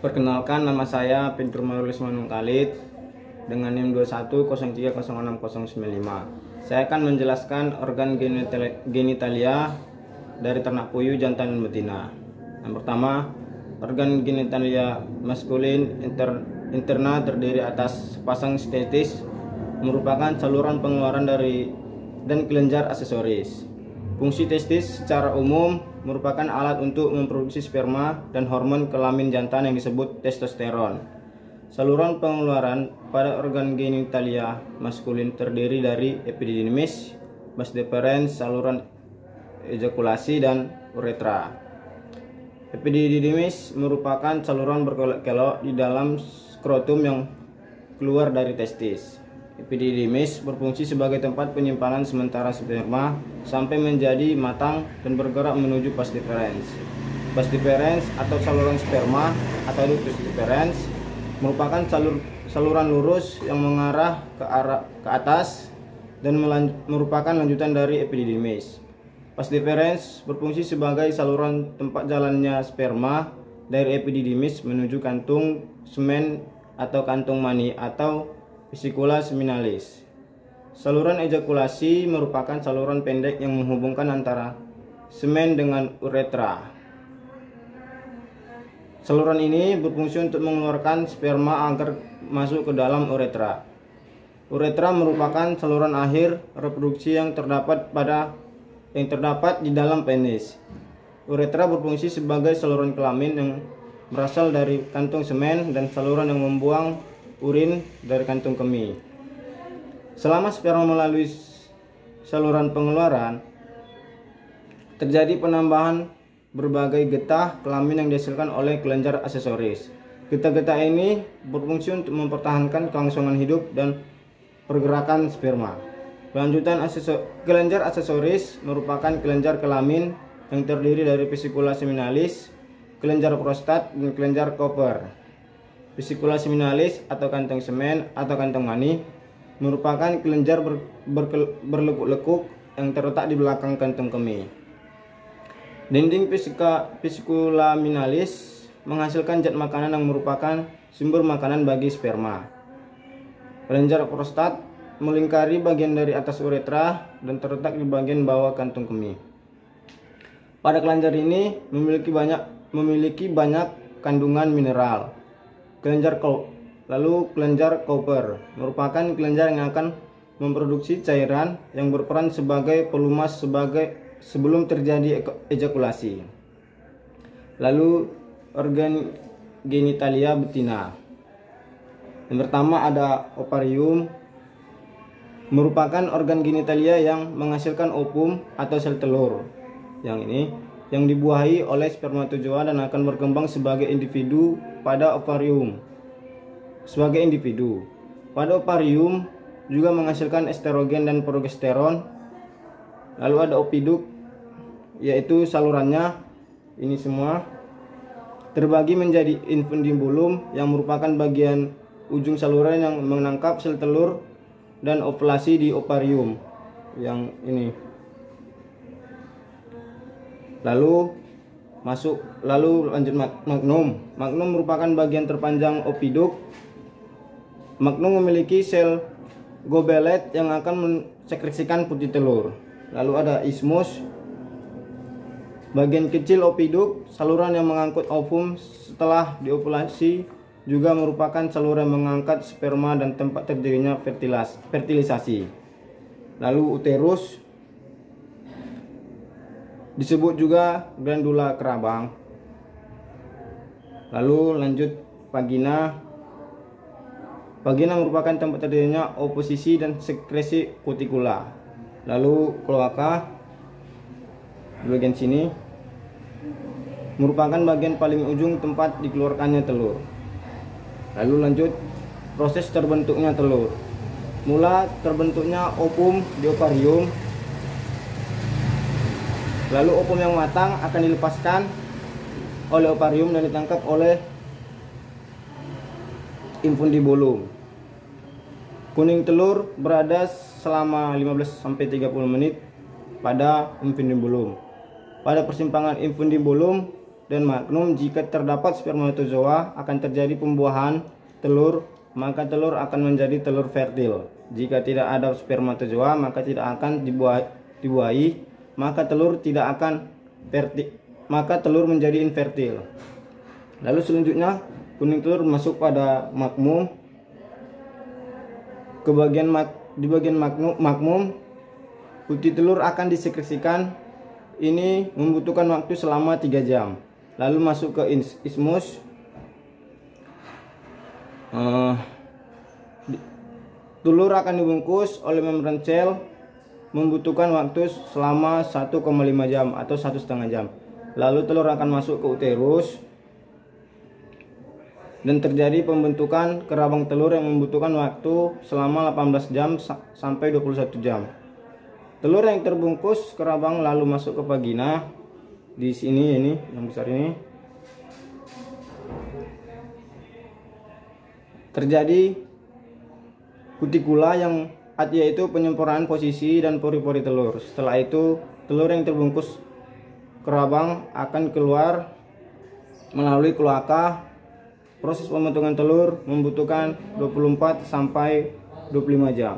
Perkenalkan, nama saya Pintur Marulis Manung Khalid dengan NIM 2103060095. Saya akan menjelaskan organ genitalia dari ternak puyuh, jantan, dan betina. Yang pertama, organ genitalia maskulin interna terdiri atas sepasang testis, merupakan saluran pengeluaran dari dan kelenjar aksesoris. Fungsi testis secara umum merupakan alat untuk memproduksi sperma dan hormon kelamin jantan yang disebut testosteron. Saluran pengeluaran pada organ genitalia maskulin terdiri dari epididymis, vas deferens, saluran ejakulasi, dan uretra. Epididymis merupakan saluran berkelok-kelok di dalam skrotum yang keluar dari testis. Epididymis berfungsi sebagai tempat penyimpanan sementara sperma sampai menjadi matang dan bergerak menuju vas deferens. Vas deferens atau saluran sperma atau ductus deferens merupakan saluran lurus yang mengarah ke atas dan merupakan lanjutan dari epididymis. Vas deferens berfungsi sebagai saluran tempat jalannya sperma dari epididymis menuju kantung semen atau kantung mani atau vesicula seminalis. Saluran ejakulasi merupakan saluran pendek yang menghubungkan antara semen dengan uretra. Saluran ini berfungsi untuk mengeluarkan sperma agar masuk ke dalam uretra. Uretra merupakan saluran akhir reproduksi yang terdapat di dalam penis. Uretra berfungsi sebagai saluran kelamin yang berasal dari kantung semen dan saluran yang membuang urin dari kantung kemih. Selama sperma melalui saluran pengeluaran, terjadi penambahan berbagai getah kelamin yang dihasilkan oleh kelenjar aksesoris. Getah-getah ini berfungsi untuk mempertahankan kelangsungan hidup dan pergerakan sperma. Kelanjutan kelenjar aksesoris merupakan kelenjar kelamin yang terdiri dari vesicula seminalis, kelenjar prostat, dan kelenjar Cooper. Vesicula seminalis atau kantong semen atau kantong mani merupakan kelenjar berlekuk-lekuk yang terletak di belakang kantong kemih. Dinding vesicula seminalis menghasilkan zat makanan yang merupakan sumber makanan bagi sperma. Kelenjar prostat melingkari bagian dari atas uretra dan terletak di bagian bawah kantung kemih. Pada kelenjar ini memiliki banyak kandungan mineral. Kelenjar Cooper merupakan kelenjar yang akan memproduksi cairan yang berperan sebagai pelumas sebelum terjadi ejakulasi. Lalu organ genitalia betina. Yang pertama ada ovarium, merupakan organ genitalia yang menghasilkan ovum atau sel telur. Yang ini yang dibuahi oleh spermatozoa dan akan berkembang sebagai individu pada ovarium. Pada ovarium juga menghasilkan estrogen dan progesteron. Lalu ada opiduk, yaitu salurannya ini semua terbagi menjadi infundibulum yang merupakan bagian ujung saluran yang menangkap sel telur dan ovulasi di ovarium. Yang ini. Lalu lanjut magnum. Magnum merupakan bagian terpanjang opiduk. Magnum memiliki sel gobelet yang akan mensekresikan putih telur. Lalu ada isthmus, bagian kecil opiduk, saluran yang mengangkut ovum setelah diovulasi, juga merupakan saluran mengangkat sperma dan tempat terjadinya fertilisasi. Lalu uterus disebut juga glandula kerabang. Lalu lanjut vagina. Vagina merupakan tempat terjadinya oposisi dan sekresi kutikula. Lalu kloaka di bagian sini merupakan bagian paling ujung tempat dikeluarkannya telur. Lalu lanjut proses terbentuknya telur. Mula terbentuknya ovum di ovarium. Lalu ovum yang matang akan dilepaskan oleh ovarium dan ditangkap oleh infundibulum. Kuning telur berada selama 15-30 menit pada infundibulum. Pada persimpangan infundibulum dan magnum. Jika terdapat spermatozoa akan terjadi pembuahan telur, maka telur akan menjadi telur fertil. Jika tidak ada spermatozoa maka tidak akan dibuahi, maka telur tidak akan fertil, maka telur menjadi infertil. Lalu selanjutnya kuning telur masuk pada makmum. Di bagian makmum putih telur akan disekresikan. Ini membutuhkan waktu selama 3 jam. Lalu masuk ke ismus. Telur akan dibungkus oleh membran sel, membutuhkan waktu selama 1,5 jam atau 1,5 jam. Lalu telur akan masuk ke uterus dan terjadi pembentukan kerabang telur yang membutuhkan waktu selama 18 jam sampai 21 jam. Telur yang terbungkus kerabang lalu masuk ke vagina. Di sini ini yang besar ini. Terjadi kutikula yang yaitu penyempurnaan posisi dan pori-pori telur. Setelah itu telur yang terbungkus kerabang akan keluar melalui kloaka. Proses pembentukan telur membutuhkan 24 sampai 25 jam.